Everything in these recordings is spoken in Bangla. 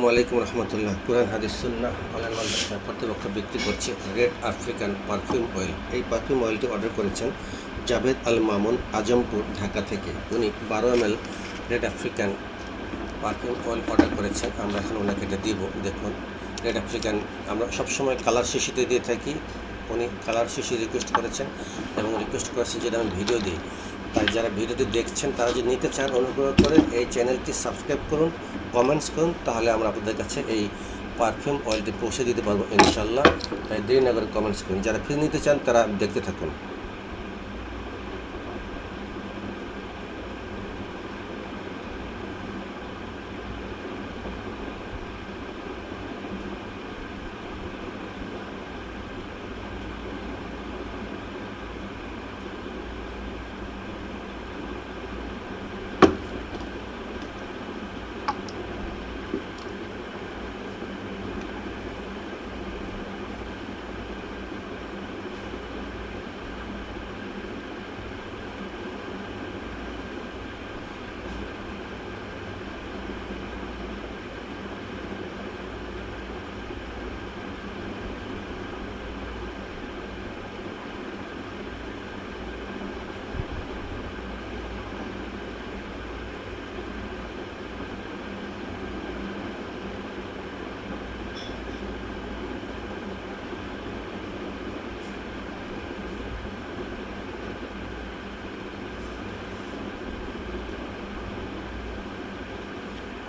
আসসালামু আলাইকুম রহমতুল্লাহ। কুরআন হাদিস সুন্নাহ অনলাইন মাদ্রাসা কর্তৃপক্ষ বিক্রি করছে রেড আফ্রিকান পারফিউম অয়েল। এই পারফিউম অয়েলটি অর্ডার করেছেন জাভেদ আল মামুন, আজমপুর, ঢাকা থেকে। উনি 12 ml red African perfume oil order করেছেন। আমরা এখন ওনাকে এটা দিব। দেখুন, রেড আফ্রিকান আমরা সবসময় কালার শিশিতে দিয়ে থাকি। উনি কালার শিশি রিকোয়েস্ট করেছেন এবং রিকোয়েস্ট করেছেন যেটা আমি ভিডিও দিই। তাই যারা ভিডিওটি দেখছেন তারা যদি নিতে চান, অনুগ্রহ করে এই চ্যানেলটি সাবস্ক্রাইব করুন, কমেন্টস করুন, তাহলে আমরা আপনাদের কাছে এই পারফিউম অয়েলটি পৌঁছে দিতে পারবো ইনশাল্লাহ। তাই দেরি না করে কমেন্টস করুন। যারা ফ্রি নিতে চান তারা দেখতে থাকুন।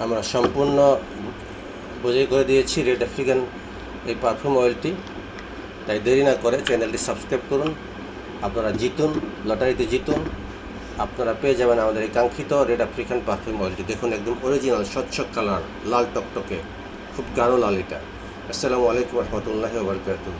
আমরা সম্পূর্ণ বোঝাই করে দিয়েছি রেড আফ্রিকান এই পারফিউম অয়েলটি। তাই দেরি না করে চ্যানেলটি সাবস্ক্রাইব করুন। আপনারা জিতুন, লটারিতে জিতুন। আপনারা পেয়ে যাবেন আমাদের এই কাঙ্ক্ষিত রেড আফ্রিকান পারফিউম অয়েলটি। দেখুন, একদম অরিজিনাল স্বচ্ছ কালার, লাল টকটকে, খুব গাঢ় লাল এটা। আসসালামু আলাইকুম রহমতুল্লাহি ওয়া বারাকাতুহু।